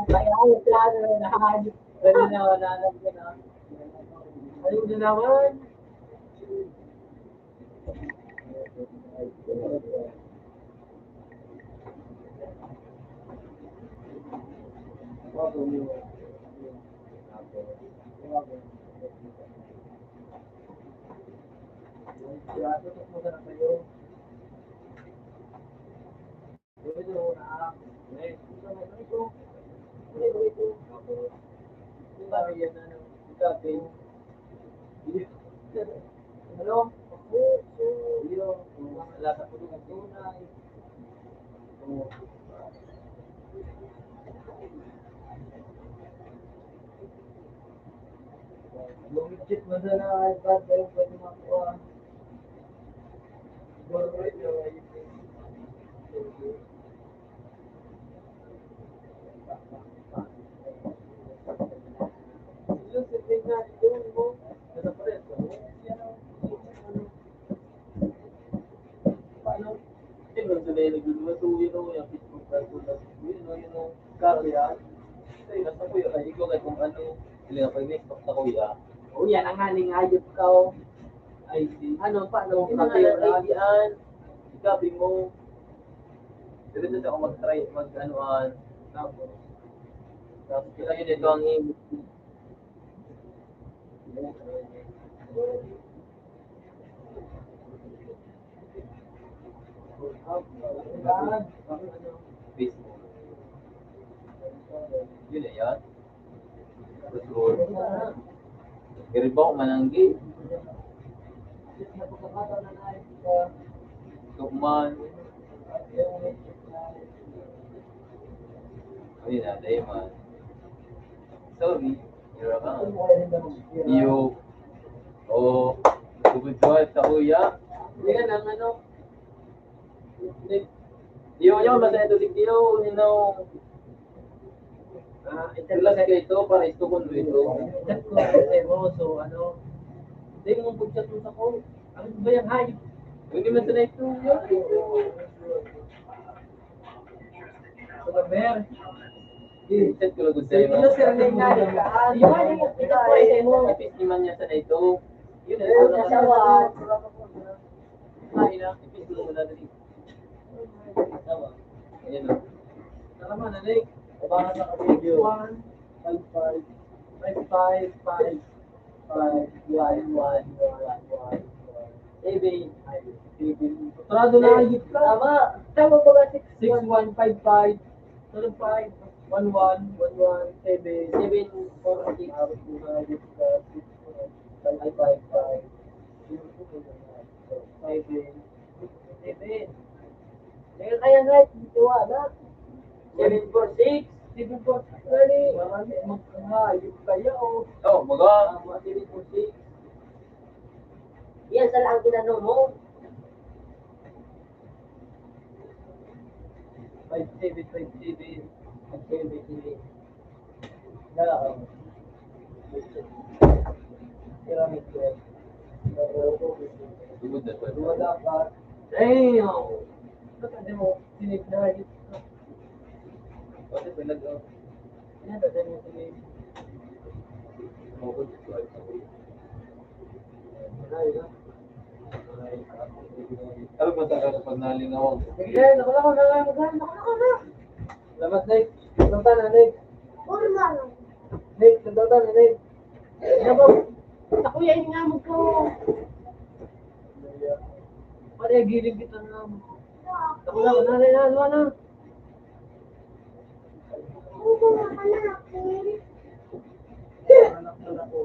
Kaya ako plano na nahanip. Ano na wala na na. Ano na naman? Lumikit mo na iPad kayo pwede makuha. Oh, yan ang aning ayot ka. Ay, ano pa, ano? Yan. Ikabi mo. Dito ako mag-try, mag-anuan. Tapos, kaya dito ang Facebook. Yun na yan. Kaya ba ako mananggi? Tukman. Ayun na, dahil man. Sorry. Hira ka. Iyo. Oo. Kubidwal sa kuya. Yan ang ano. Iyo nyo, masaya tulig iyo. Itulas kayo ito para ito kundo ito. So, ano. Hindi mo pagkat mo sa ko. Ano ba yung hayop? Hindi man sana ito. So, Ber. Set ko lang sa'yo. Ito sir, may nari ka. Yung ito mo. Ipis naman niya sana ito. Yun na. Nasawa. Ay na. Ipis mo muna dali. Nasawa. Ayan o. Nalaman na rin. Para sa video. 1, 5, 5, 5, 5, 5, 5, 1, 1, 1, 1, 1. Saving. Trado na ayot ka. Tama. Tama ba ba? 6, 1, 5, 5. 5, 1, 1, 1, 1, 7, 7, 4, 6, 5, 5, 5, 7, 7. Kaya nga, dito wala. 7, 4, 6. 7, 4, 6. Marami magkahayop kaya o. Oo, maga. 7, 4, 6. Yan sa lang tinanong mo. 5, 7, 5, 7. 5, 7, 7. Yeah. Pyramid ko. Wala ka. Damn! Bakit mo sinignahin? Bakit pinag-out? Yan, dati mo sinignahin. Ano ba talaga pag nalingawag? Sige, nakulako na. Labas na. Punta na, Nick. Nick, nandota na Nick. Ako yan nga mo ko. Pare, giling kita nga mo. Ako na, wala na. Anak na ako.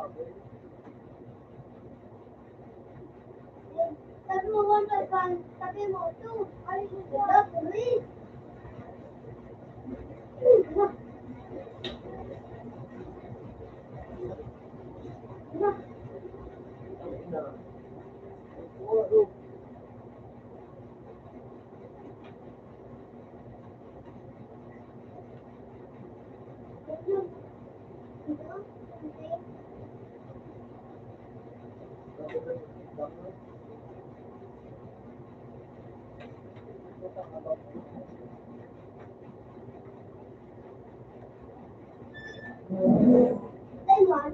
Sabi mo 1+1, sabi mo 2. Ay, diba? 3. Taiwan.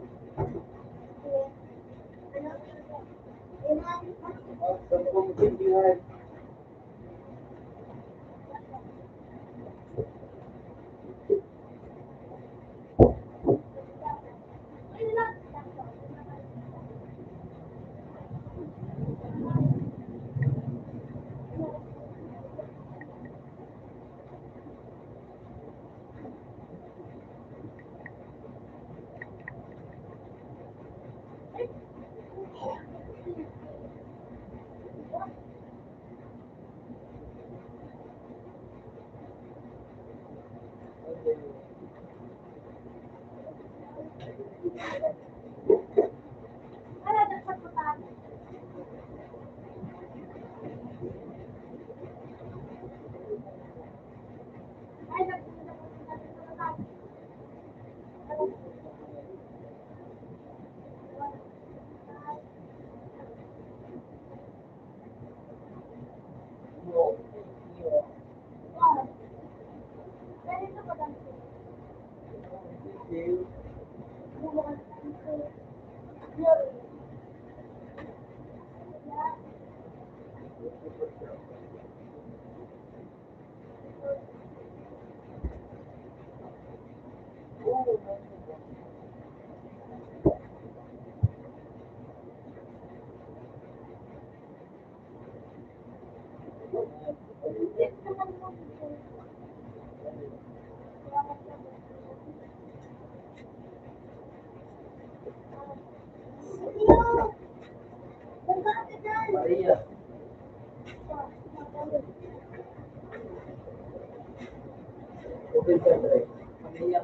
Maria. Open Center. Maria.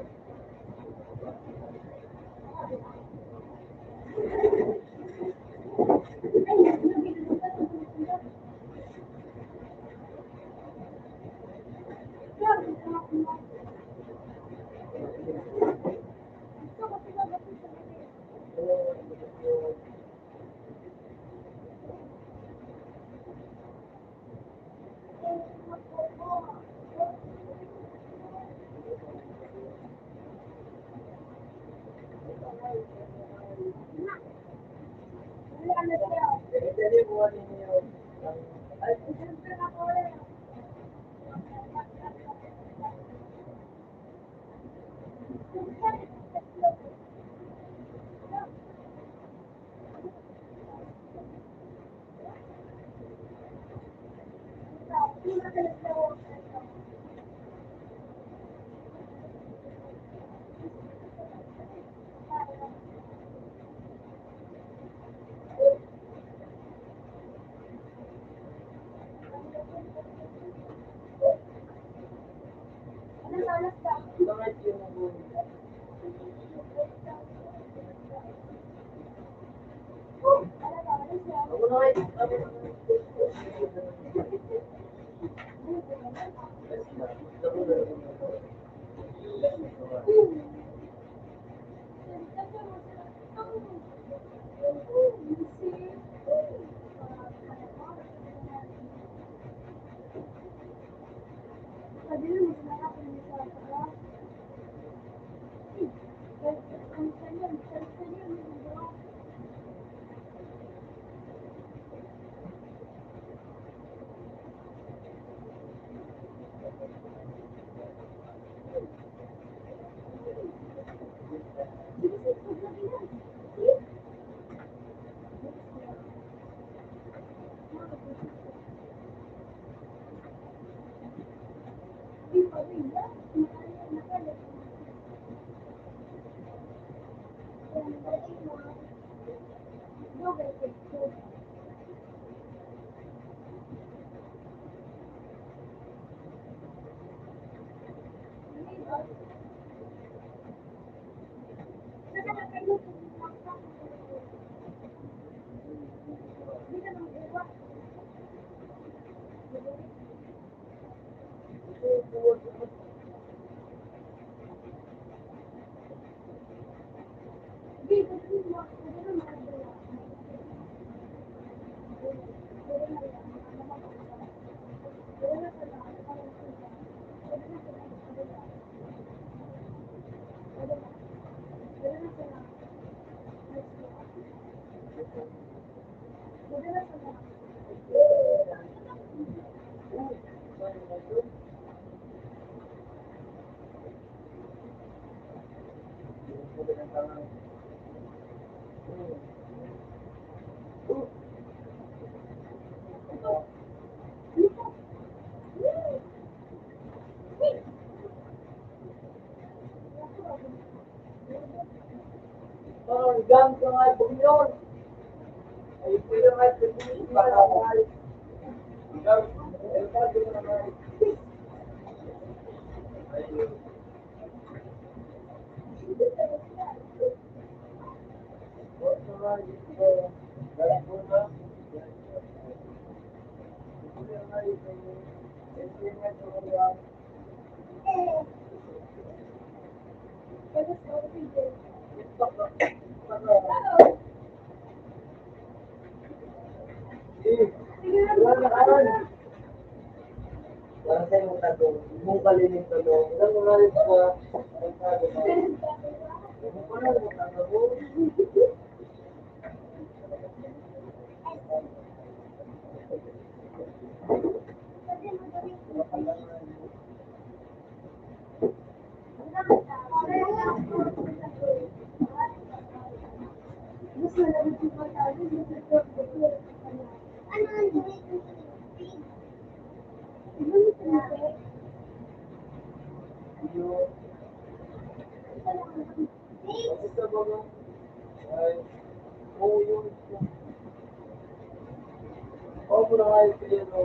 Dali mo ninyo. Ay, bakit yung ako na kayo. Gamit yung album yun. Ay, pwede nga ito para mahal. Parang sa'yo yung tanong, mong kaliling tanong, ilang mga rin pa, ang sabi mo, mong kaliling tanong mo, gusto mo mo, ay, oo yun, oo mo na nga yung piano,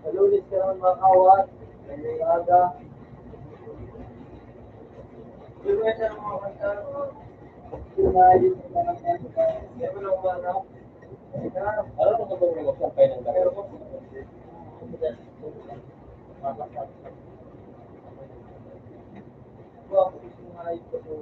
malulis ka naman makawat, may aga, yung nga siya ng mga kanta, pinayos ng mga kanta, kaya mo lang umana, alam mo ba kung magsampay ng dahil ko? Ako gusto nga ito ko.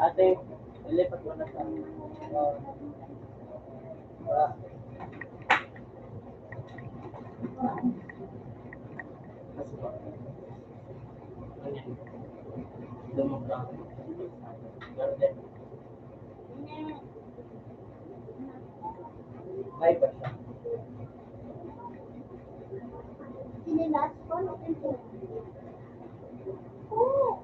Ate, ilipat mo na sa May pa siya. Sinilas ko, oh,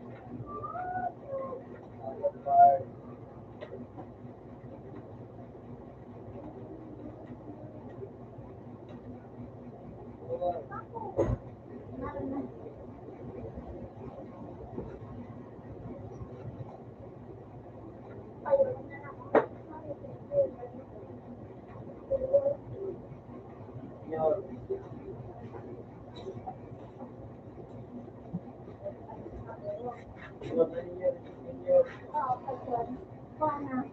Mana?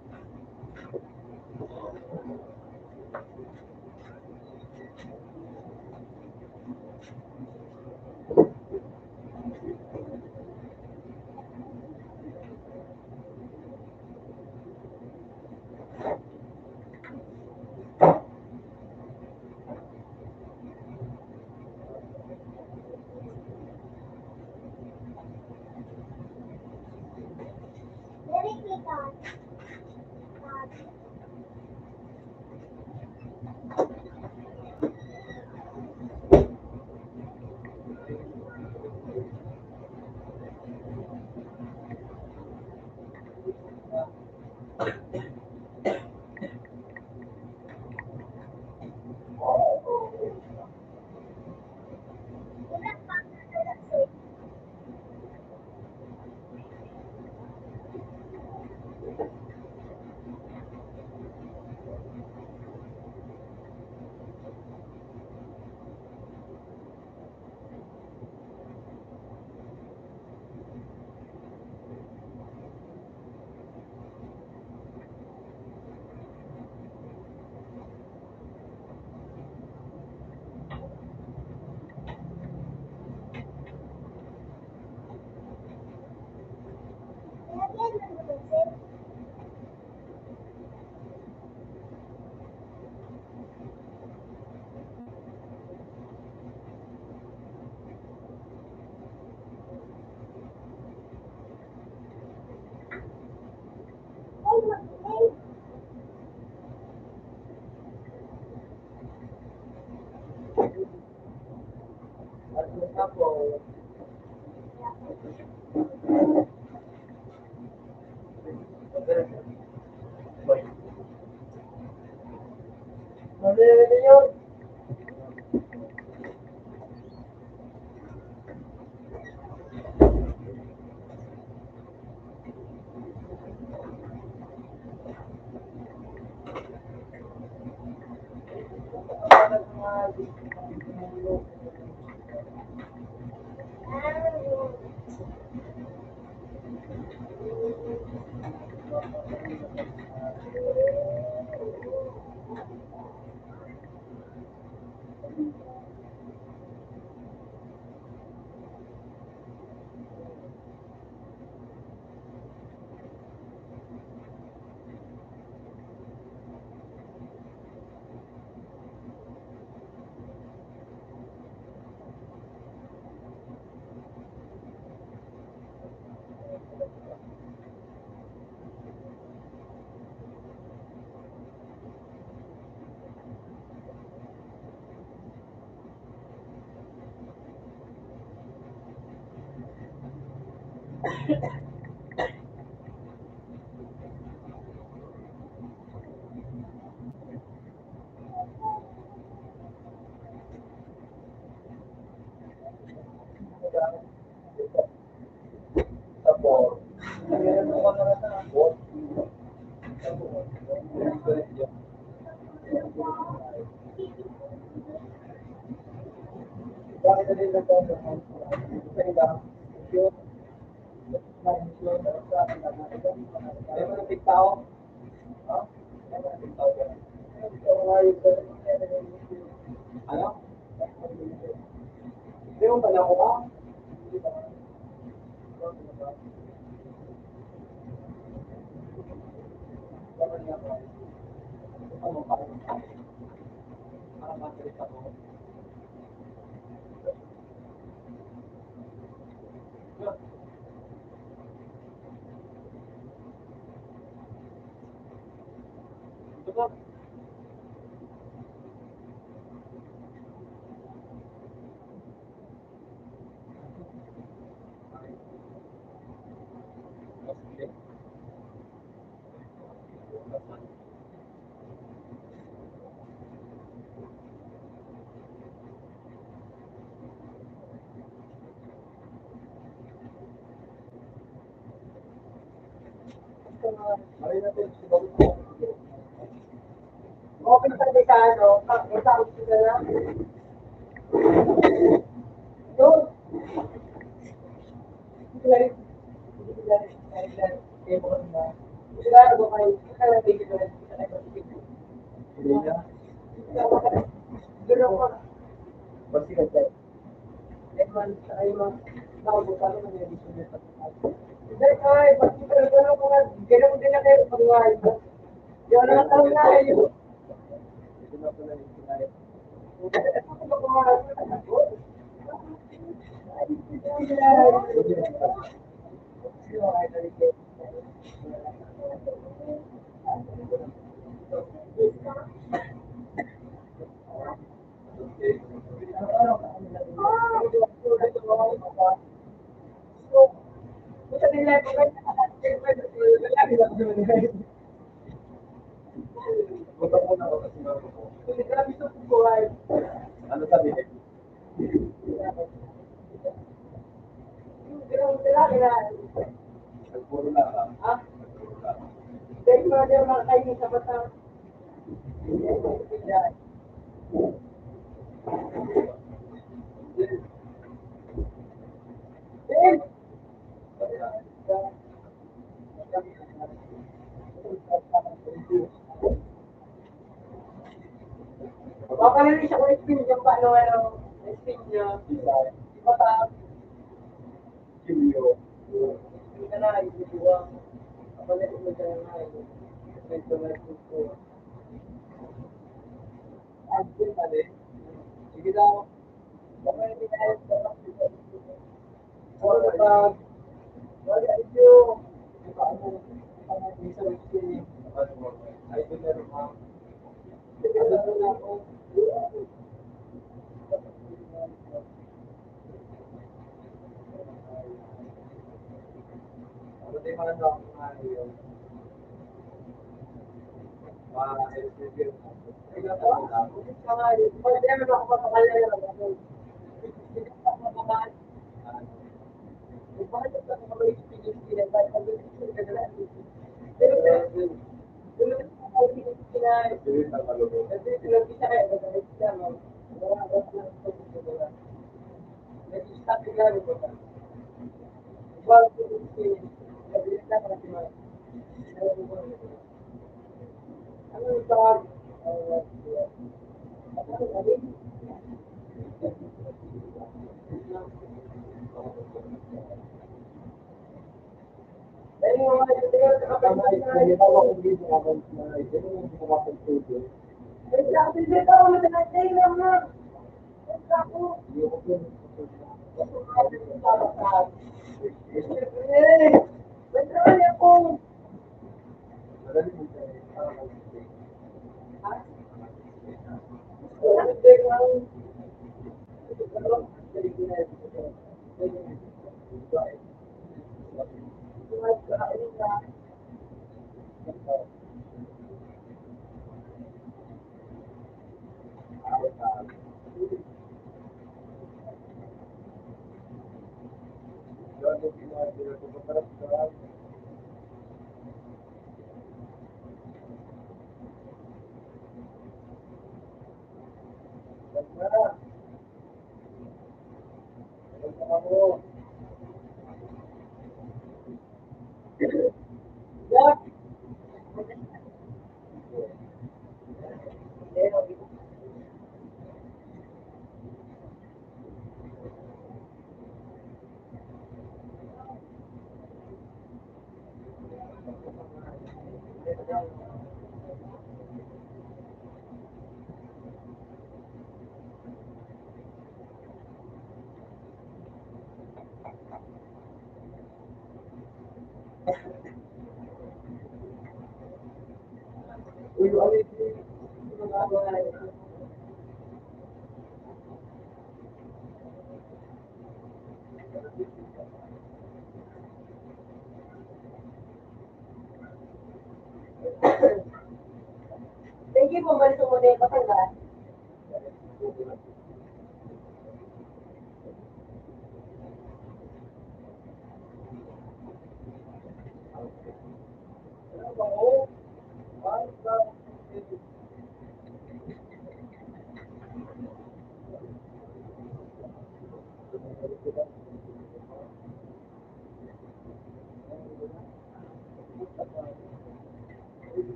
Sige mo, balik mo na yung Batangas.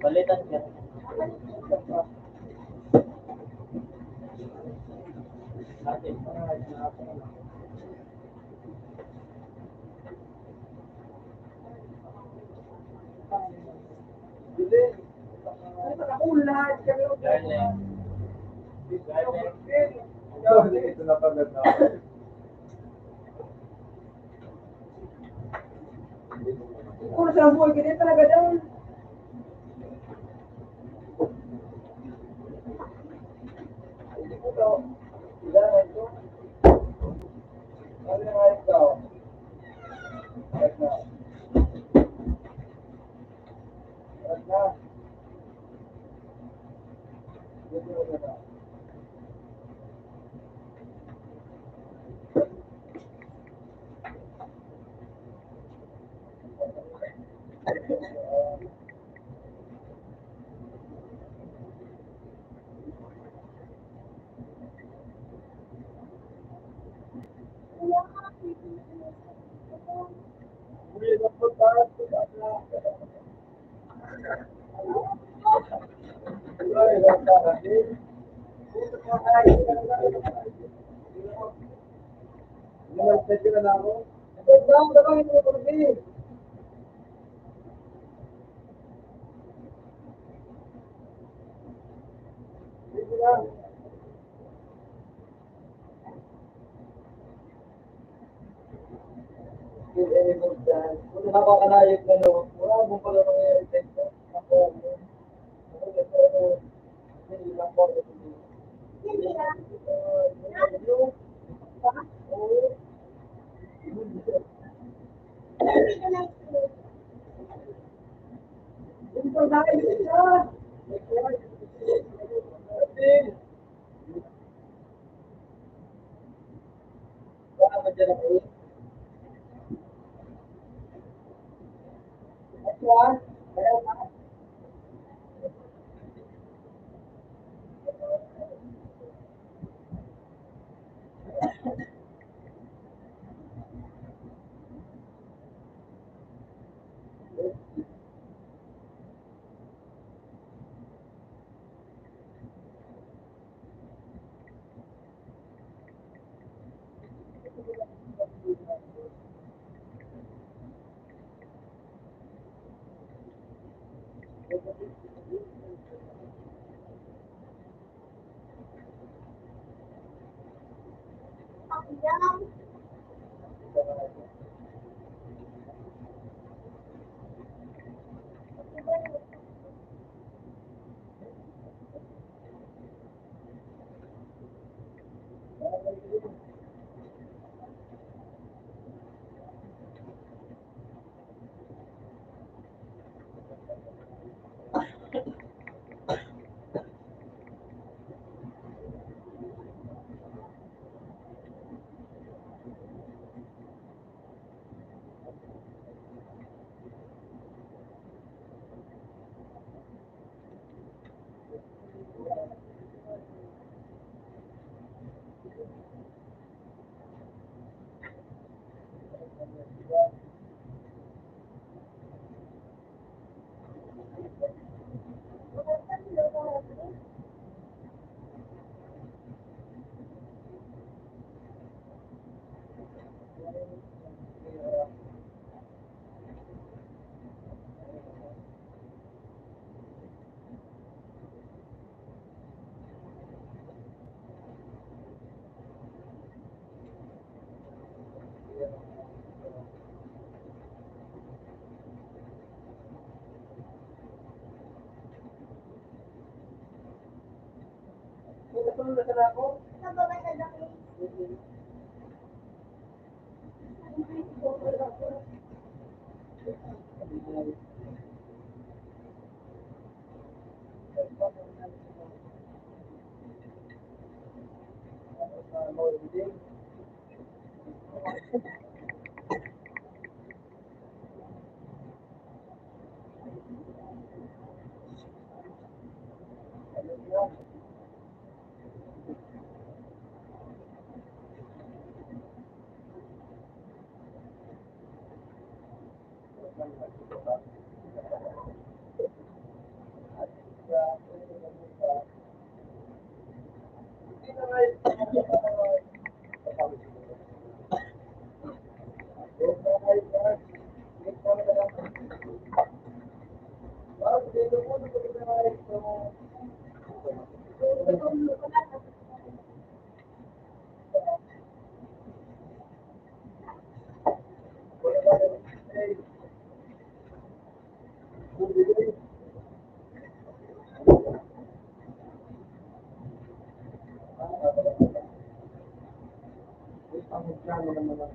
Balitan siya. lahat. Garnet. Garnet. Ito na pagod na. Kung saan buhay, ganyan talaga daw. Ito. Ilan ito? Ano na nga ito? Right na. Right na. Dito na na. Uy, dapat tayo. Ay, dapat tayo. Nag-set na ako. Ito lang, dapat ito ko rin. Dito lang. Skill element dyan. Kung napakanayag na no, wala mong pala nangyayari dito. Ako, hindi lang po. Hindi lang. Hindi ka lang. Dito tayo siya. Wala ba dyan ako? One. Meron na. Ayan. Kasunod na sana ako. Sa baba sa dami. Magkano naman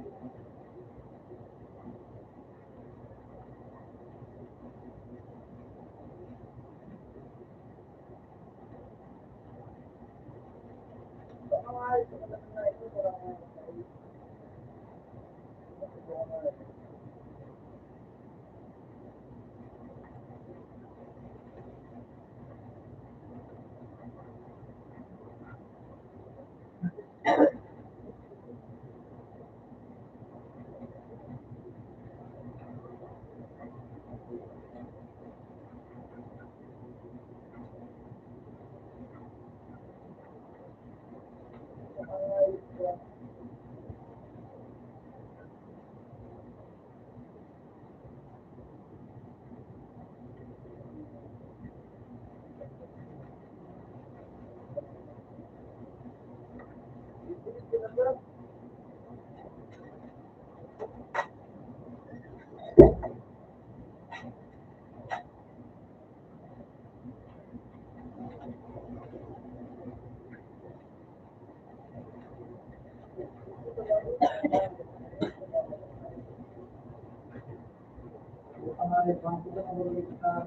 ang pangalit ang puto ng ulit na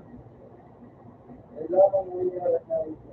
kailangan mo yung alat na ito.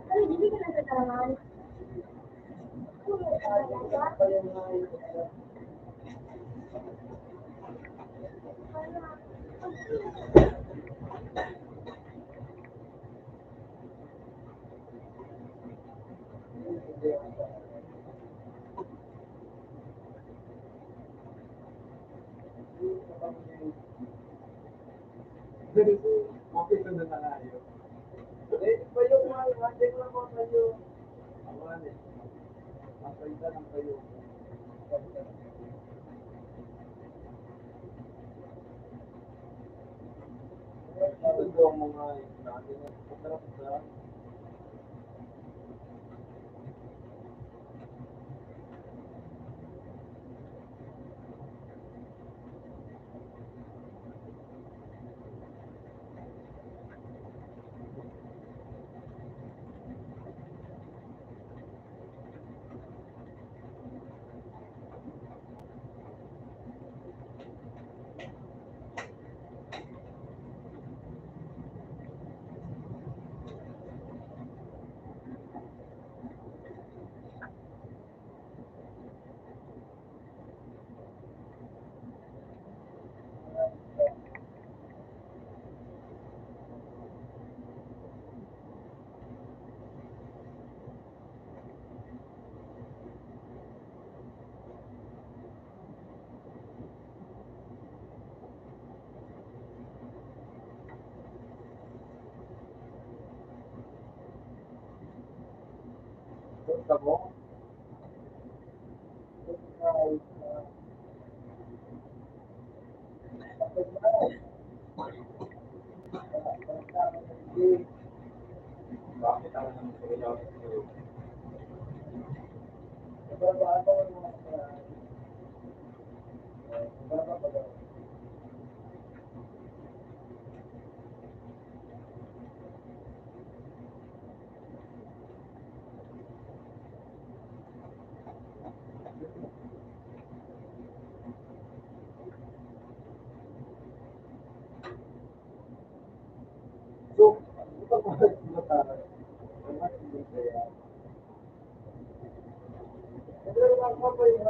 Ay, hindi ka nagkakaroon. Okay, so na tayo. Eh, payo nga, handin lang mo payo. Awan eh. Mapalitan ang payo. Ito daw ang mga natin na patarap sa mo. Bakit ako nang sila? So, ito po sila tayo. Ito lang po po yung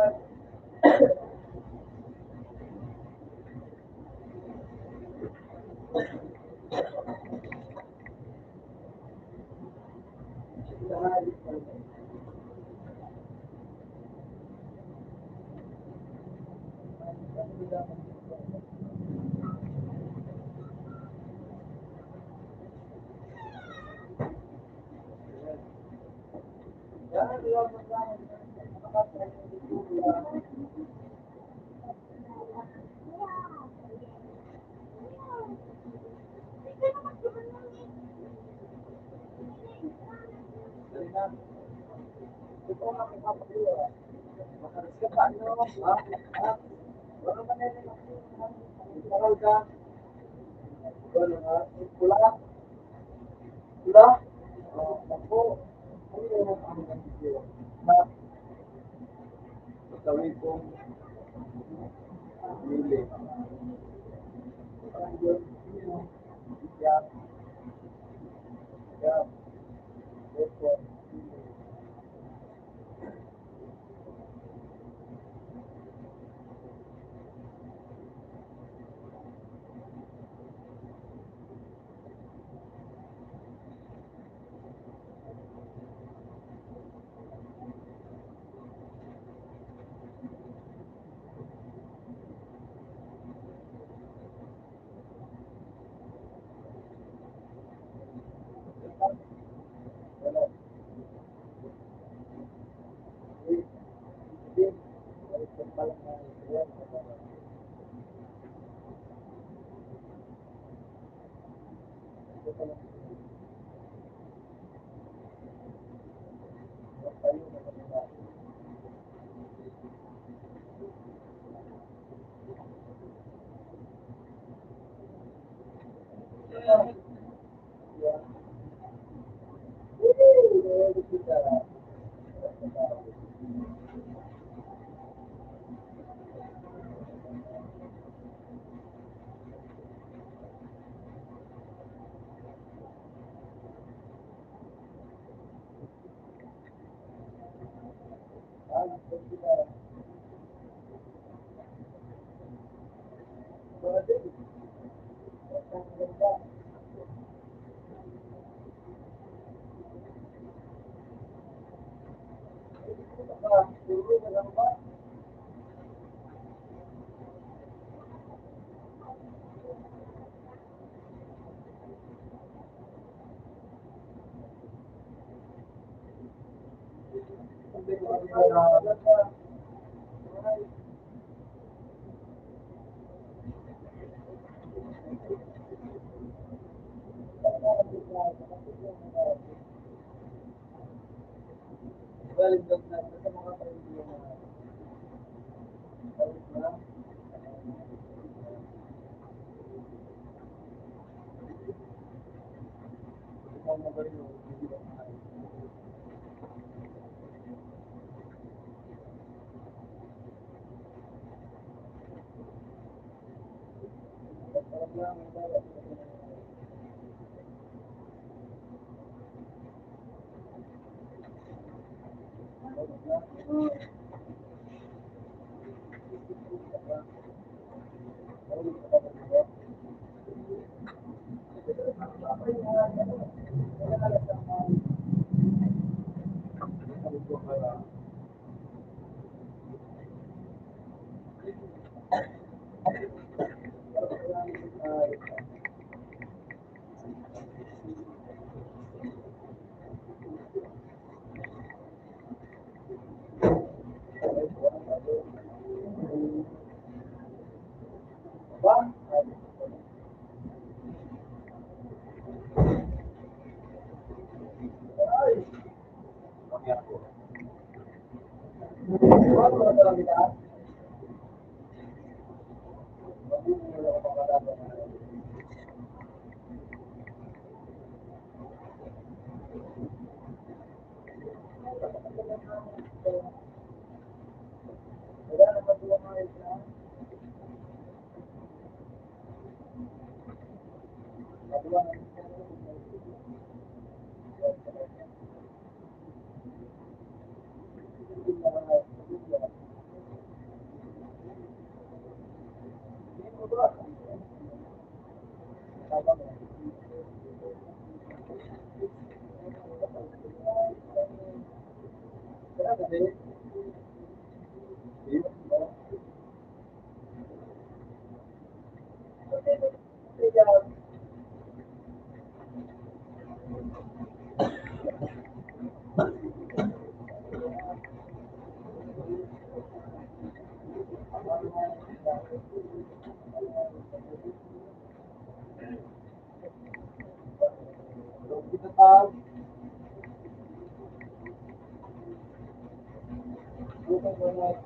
Bukan banyak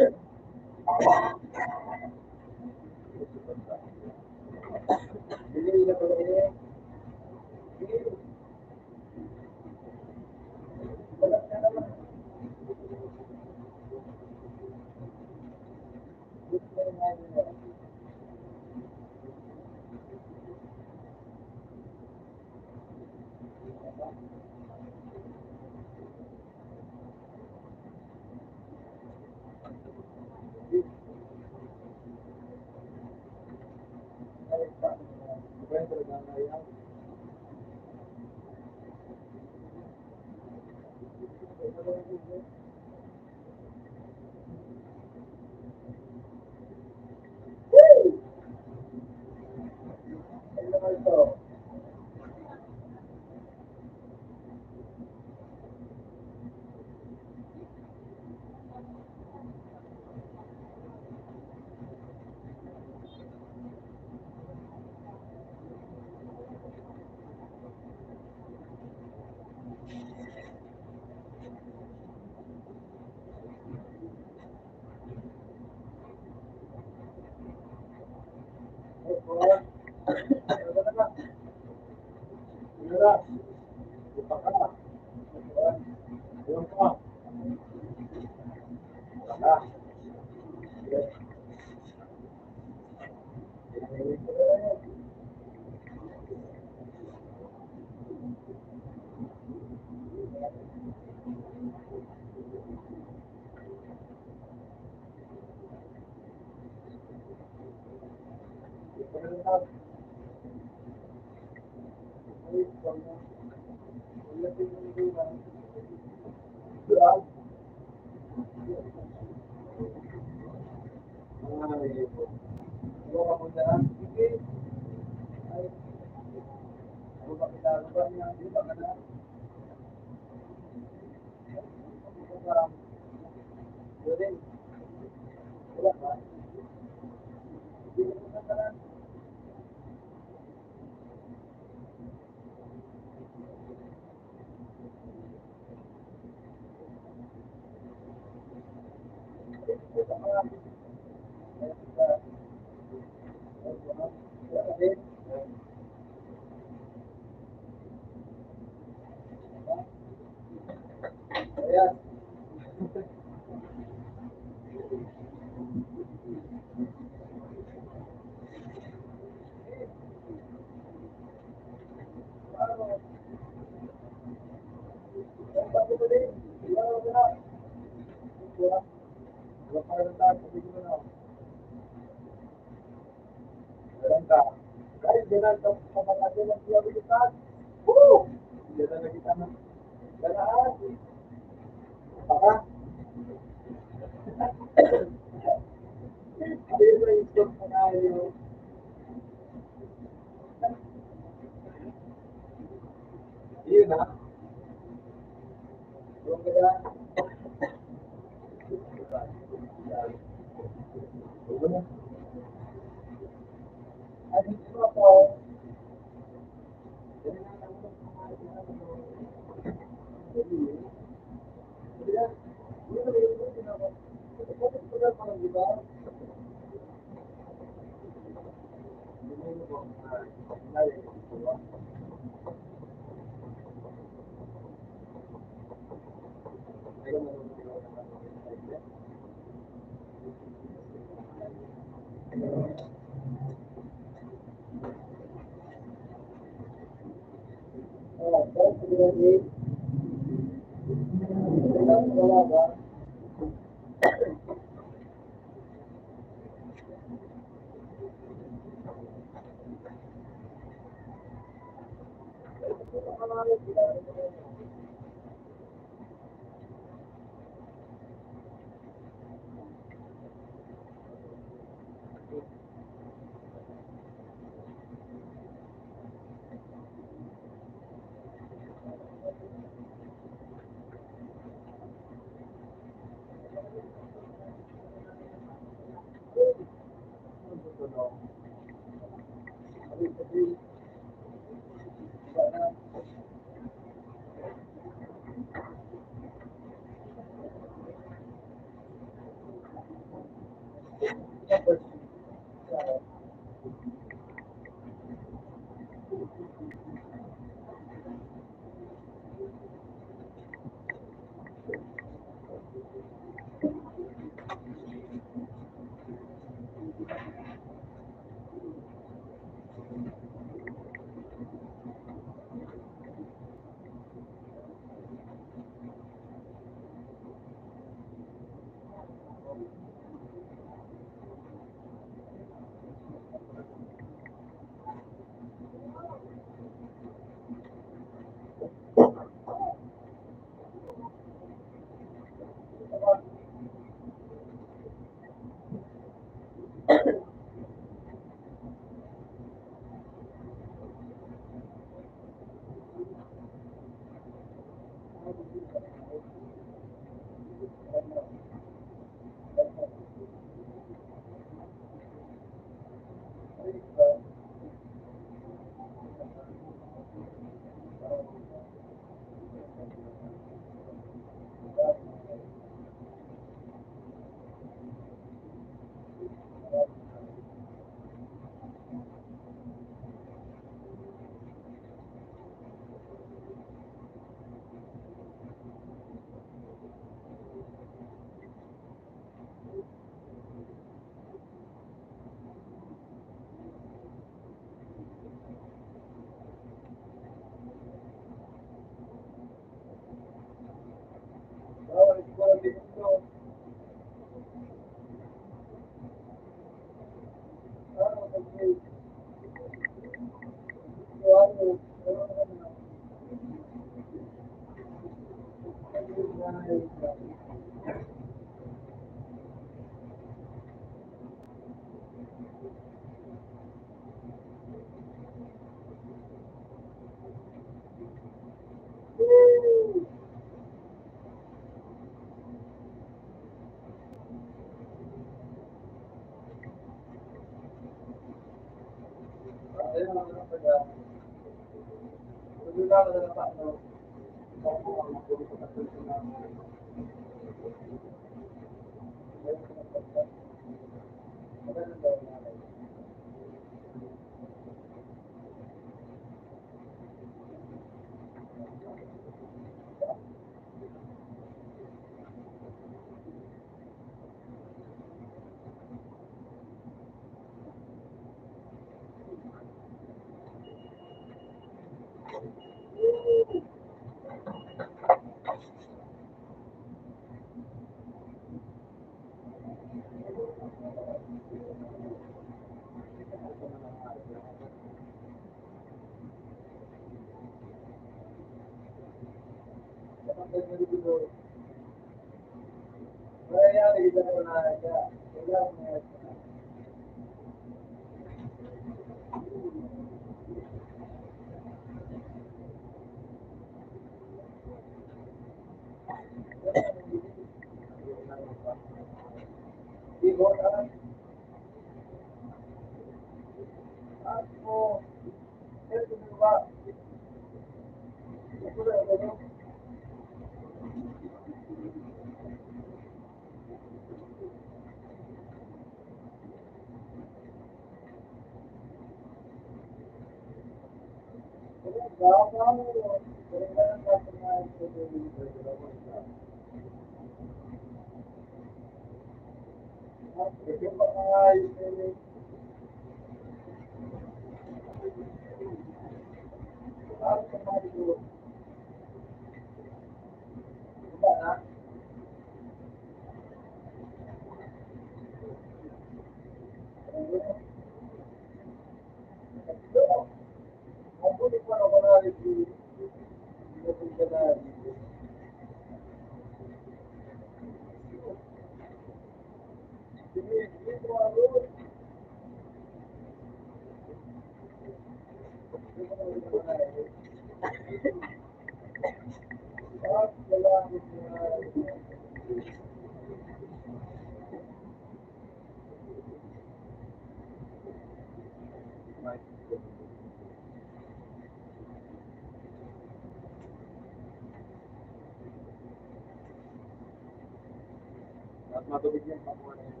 At matubig yung pakuha na yun.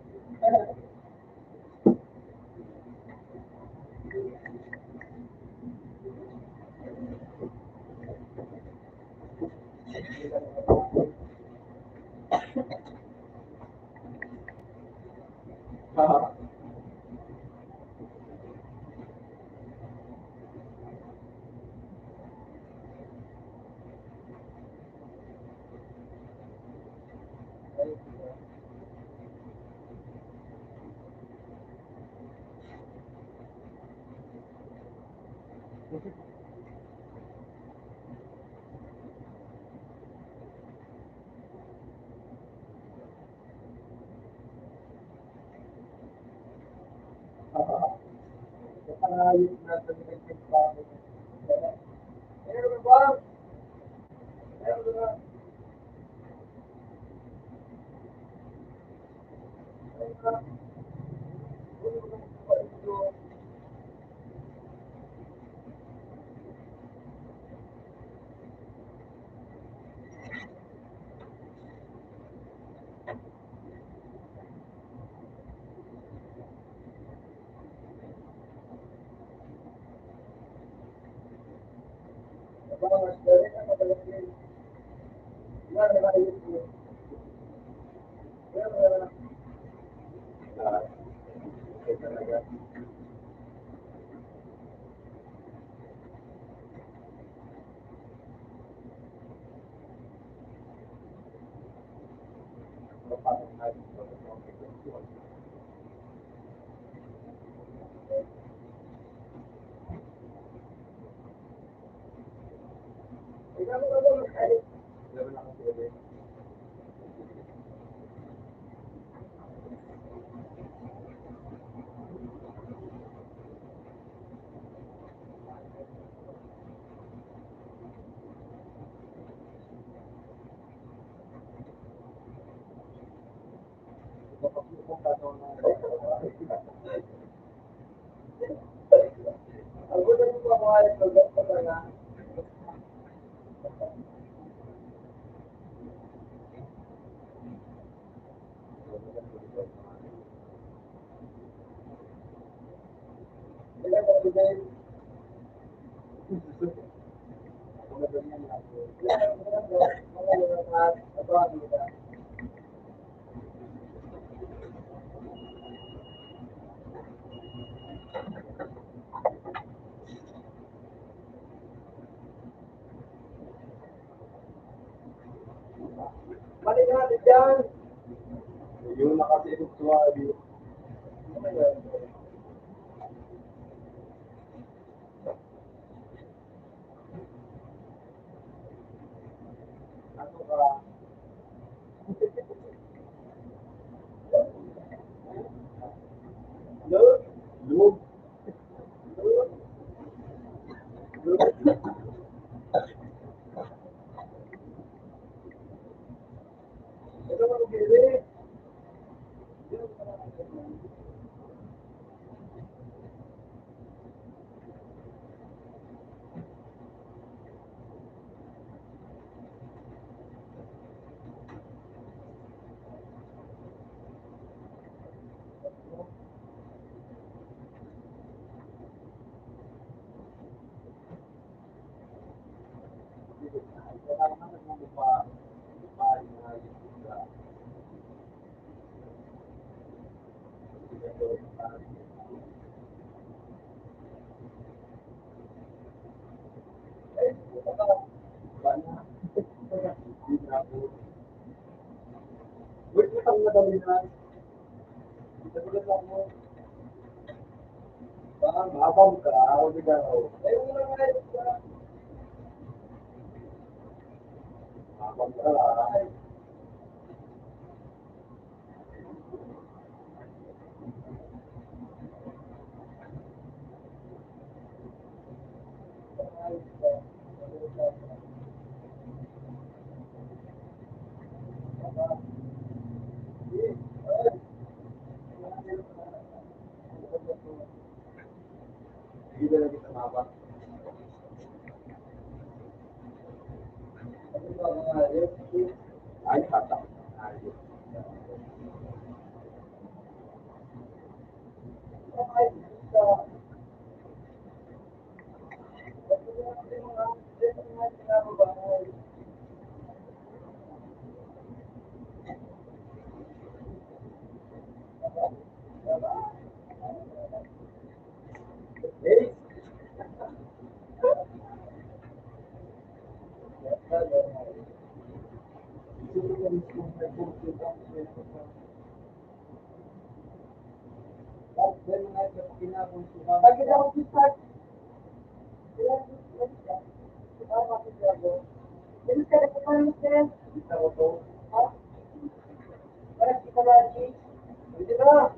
Ayos na sa naging bago. Meron ba? Meron ba? Balik natin dyan. Yung nakasipot suwabi. Ano Ito mo bili. Wait, matang madali na. Ito lang mo. Mabang ka, huwag ikaw. Ay, wala nga yun. Mabang ka. Hindi na kita mabang. Ay, hatak. Hey! Bakit ako start? Kita ko to. Parang kita lagi. Hindi na.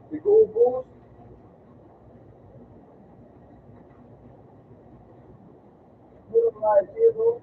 Ikaubos. Zero.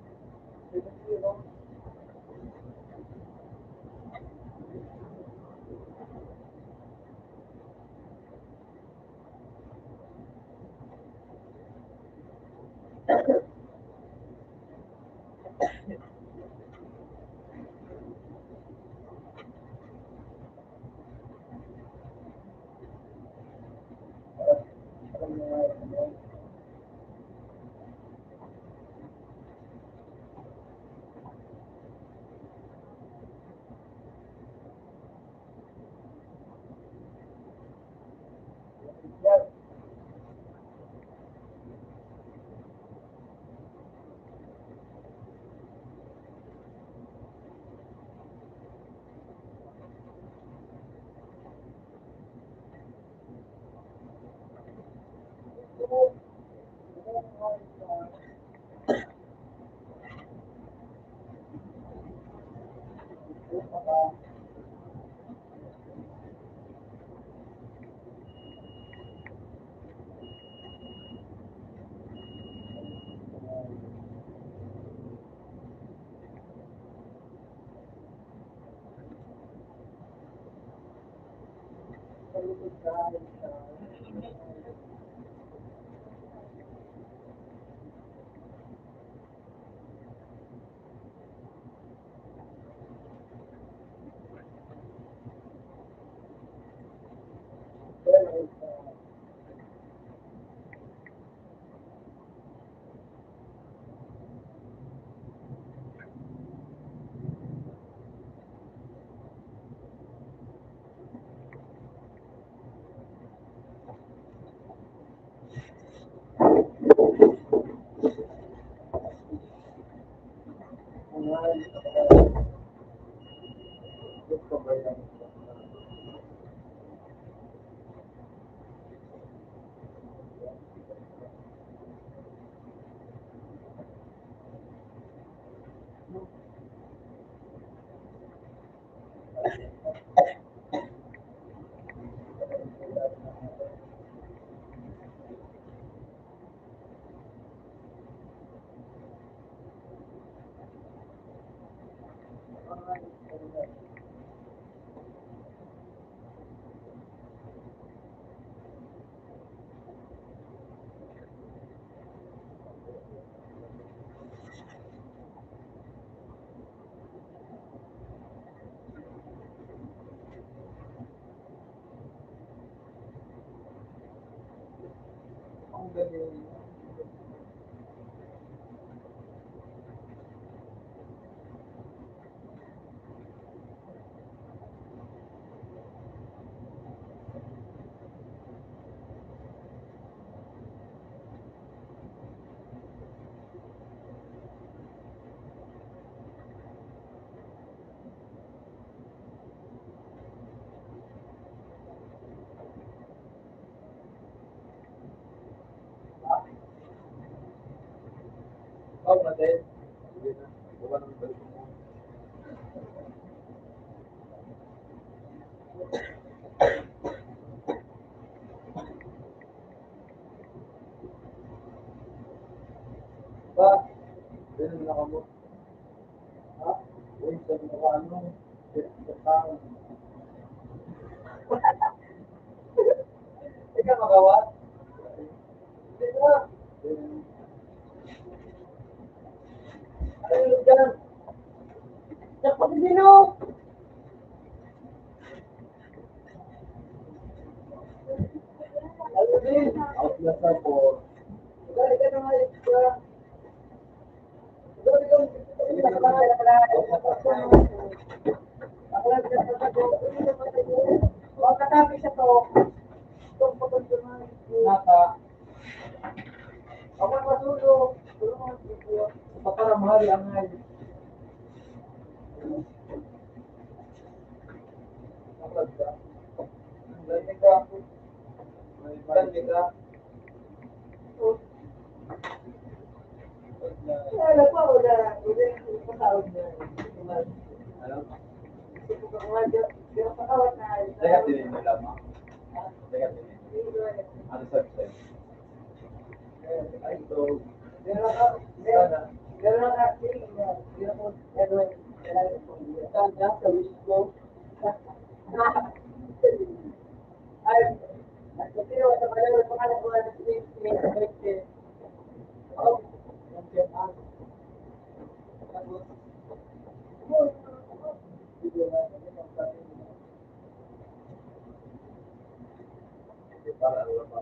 Gusto ba yan? Ang galing. Oh, natin. Sige na. Buka ng balik mo. Ba? Ganun lang ako. Ha? Wait, sabi ko ka ano? Ikaw magawa? Hindi na. Ayun dyan. Nakapagdino! Ayun din. Outlast na po. Dali ka na nga extra. Dali ka na. Huwag katabi siya to. Nata. Ako masulo. Para mahali ang ngay. Nakagda. Lamig ka. Lamig ka. Ano pa wala? Patawag na. Ano? Teka, tinin mo lamang. Teka, tinin. Ano sabi sa'yo? Ay, ito. Meron ka. Meron ka. Sana sa wish ko. Ay, pero sa kanila sa kanila ko na si Oh, para ano ba?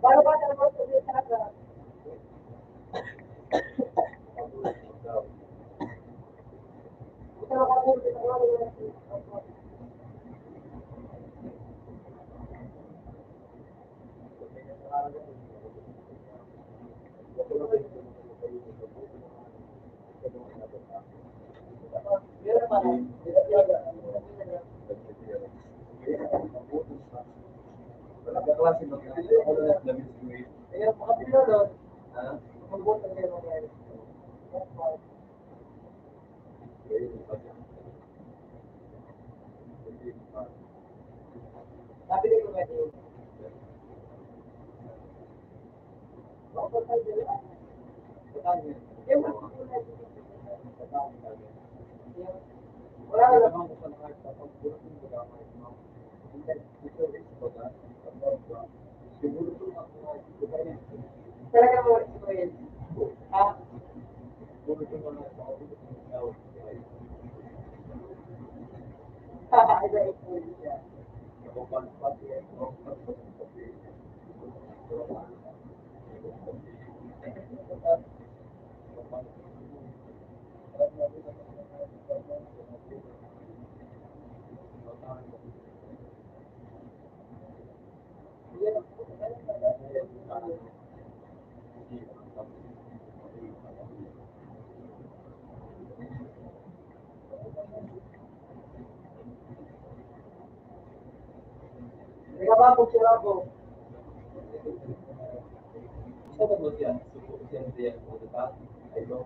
Paano ba ito naman sa Saka? Ito nakapulot ito naman. Nabili ko ngayon. Yung Wala ka lang. Talaga mo experience. Ha? Iba experience yan. Nakababog sila po. Siya ba yan? Siya yan po, di ba? Ayun.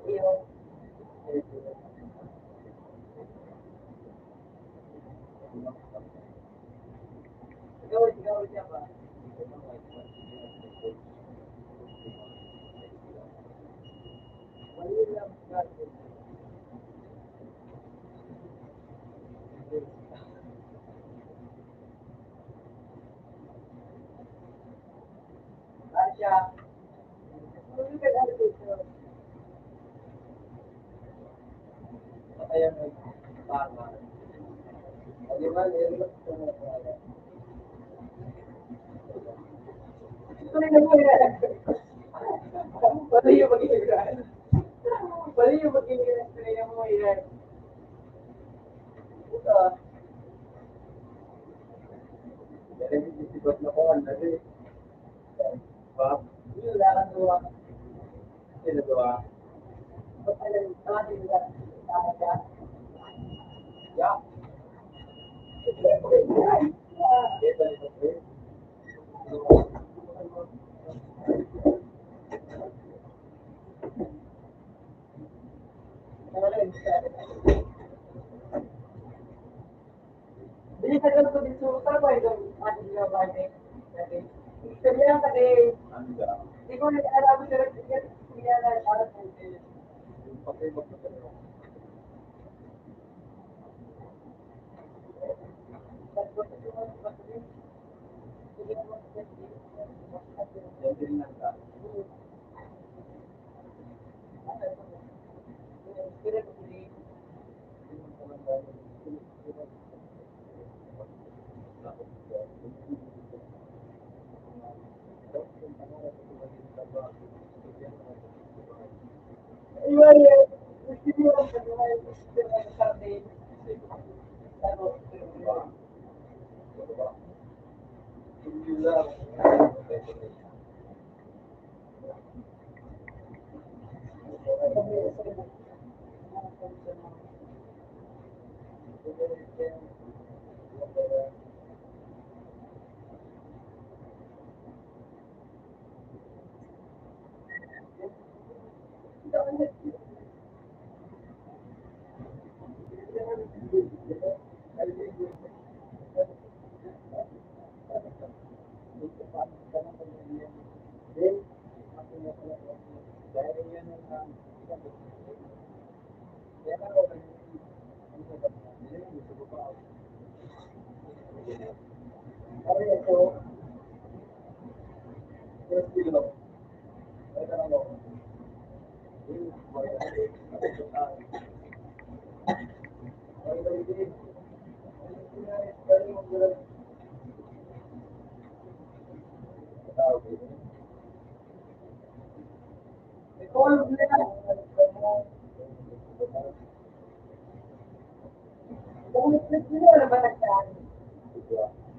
Iyo. Ikaw siya ba? Mali lang. Asya. Ano ka dahil dito? Kaya may tama. Di ba, meron ko na pala. Tuloy na po yan. Mali yung mag-iiran. Mali yung mag-iiran. Tuloy na po yan. Ito. Pero hindi sigot na ko, ano rin. Ba? Wala kang gawa. Sino gawa? Ba't alam, tama din ba? Tama siya. Yeah. Ito, ito. Binitagal ko din sa para ba ito ating gawa niya. Sabi lang kasi, Ano ba? hindi ko nag-alam ko talaga siya na para sa ito. Yung pakibag na tayo. Yan din lang ka.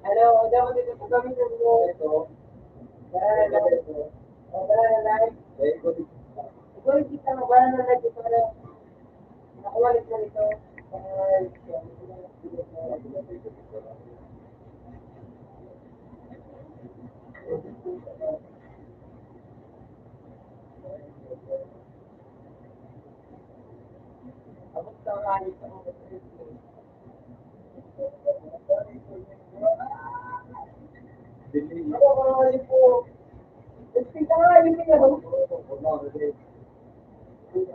Hello, dapat dito po kami sa mga ito. Ikaw kita mo ba na lagi para nakawalik na ito? Abot sa kalit sa mga Ako, po. Kita nga, yun yung Tama.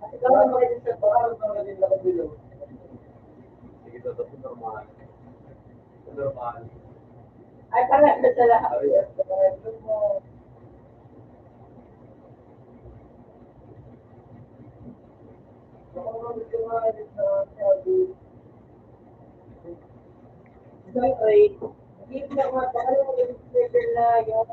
Ikaw ang mga sa parang mga din nakabilo. Sige, ito normal. Normal. Ay, parang na sa lahat. Ay, hindi na mapakala mo yung special na yung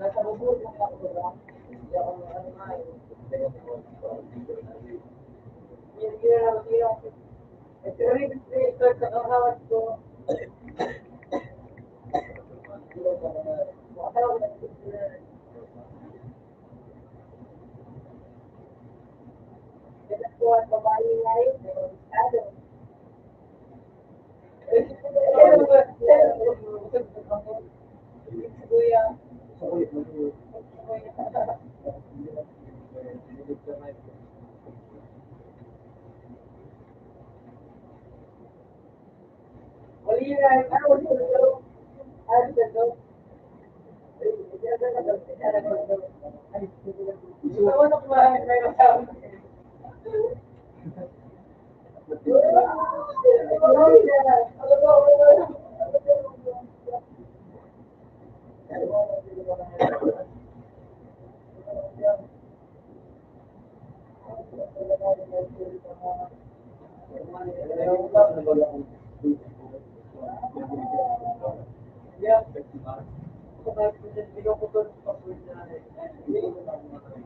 nasa bubur ng ako ba? Hindi ako ano nga eh. Yung ginawa ko yung ito rin ito sa kahawat ko. Kaya po at babae ngayon, may estado. Kuya. Oliran, ano ito? Ano ito? Gusto na kumain kayo sa yeah.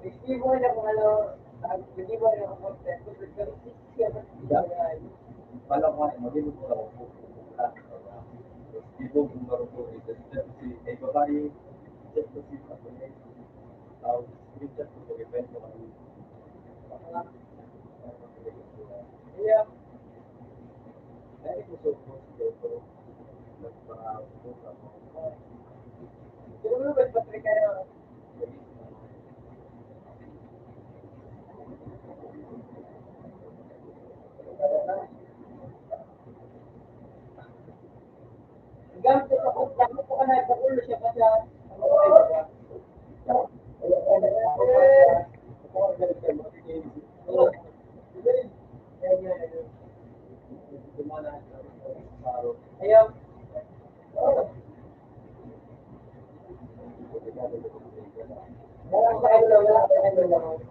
Hindi mo na kung ano, hindi mo na kung content. Pala ko nga, hindi mo ako hindi mo kung marunong ito. Si ay babae, just to see ako niya. Screenshot ko sa event ko kami. Yeah. Dahil ko so dito, nagpa-buka mo. Siguro ba patri kayo? Gamit ko kung saan ko na sa ulo siya pa siya. Ayaw. Wala sa ulo, wala sa ulo.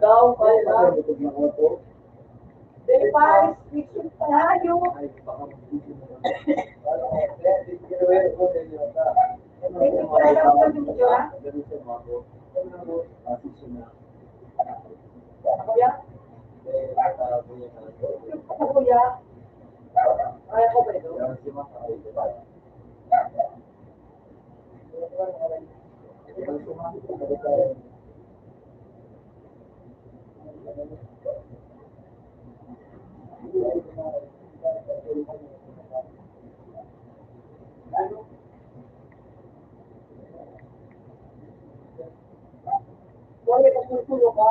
Daw, kaya Dahil pa, restriction pa tayo. Kuya? Kuya? Ay, ako ba ito? Kuya, nagsusulo ka?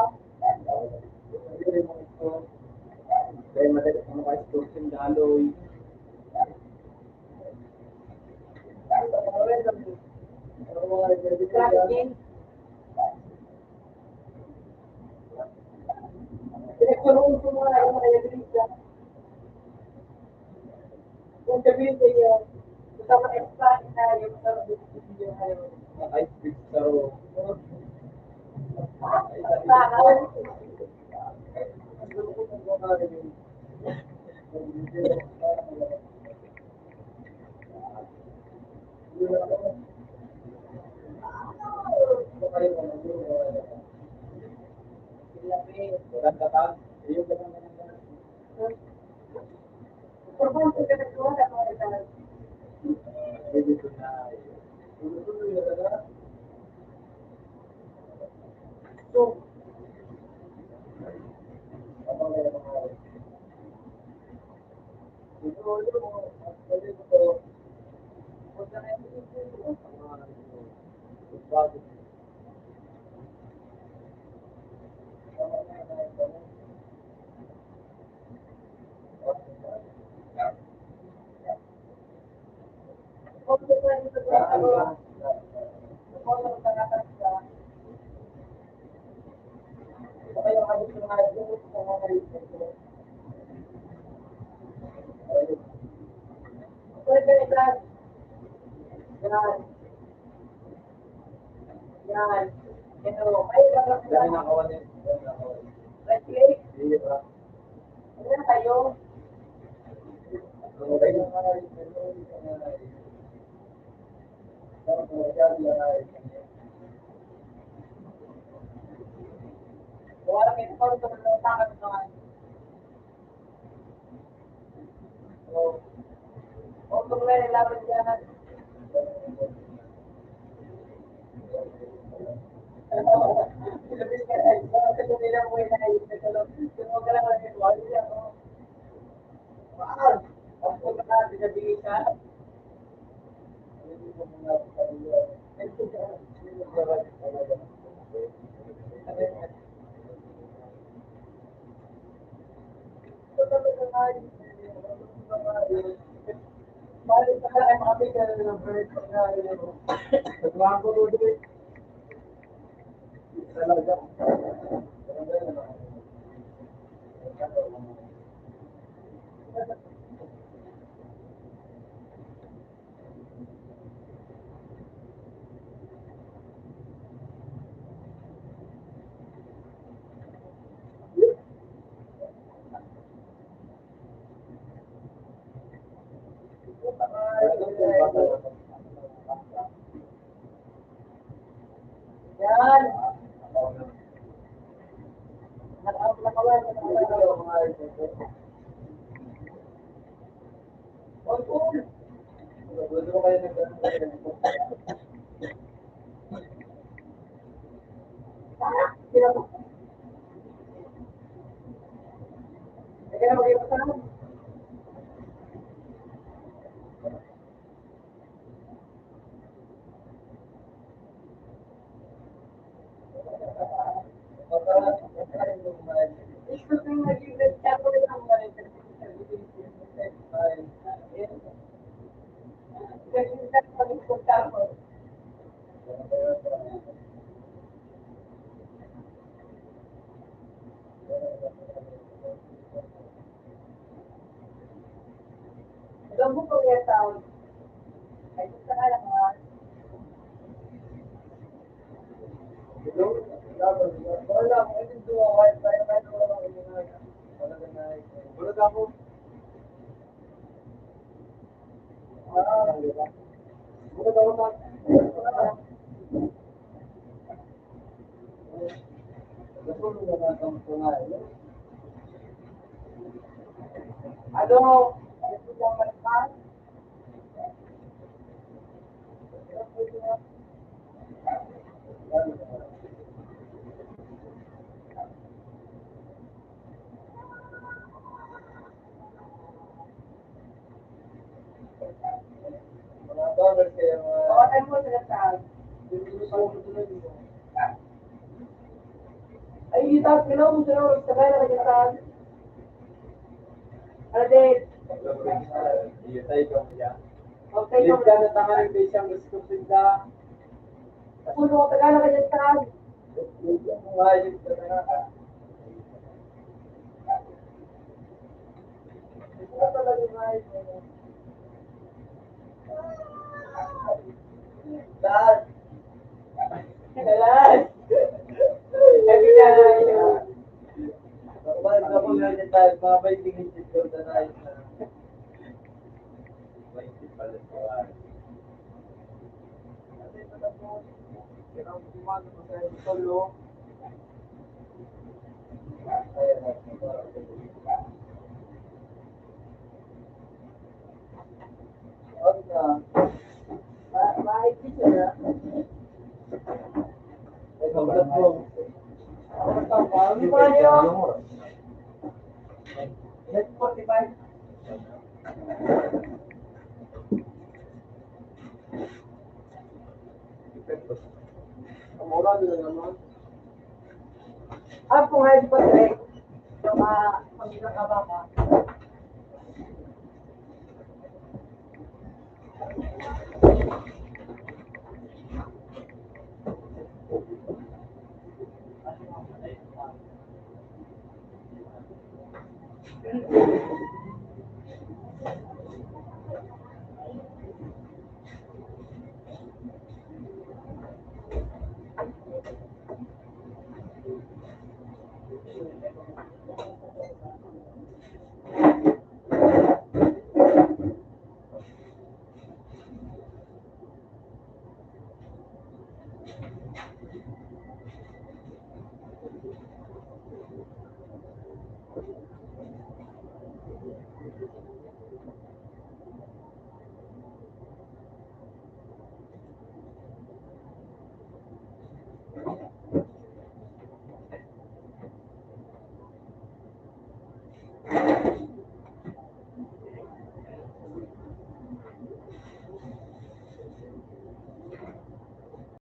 Dahil madalas mo kayo sa sundaloy. Trafficking? Pinagsuloon ko mga mga nagriisa. Kung sabihin sa iyo, Sama explain na yung sa video ngayon. Ay, so, Yan. Ito, ay, dahil nakawan niya. right click. Iya. Ayan kayo. Wala kayo pa rin ng tangan naman. O, kung may nilaban dyan. Ilabis ka na. Kasi nila mo yung naisip. Kung ka lang ang wala niya. Wow! Ako na binabigay ka. Balik sa kaya makabigay ng bird na nagbago ko doon. Talaga. Yan. Nakawal. Gambok ko yung sound. Ay, gusto ka lang ha. Wala ko, hindi doon ako. Wala ako. Ano? Ito yung malakas. Kawalan mo sila sa ay, itas ka lang. Gusto na sabay na kanyang ano din? Okay, Lift ka na tangan ng besang gusto sila. puno ko Tagalog kanyang saan. Ito talaga, guys. Mabay tingin si Jordan na yun na. May isip pala siya. Kasi ito na po. Kaya ang kumano ko sa solo. Okay na. Bahay siya. Ay, kamulat mo. Hindi pa niyo. Net 45. Mura na naman. Kung hindi pa direct, yung pamilya ka ba ka?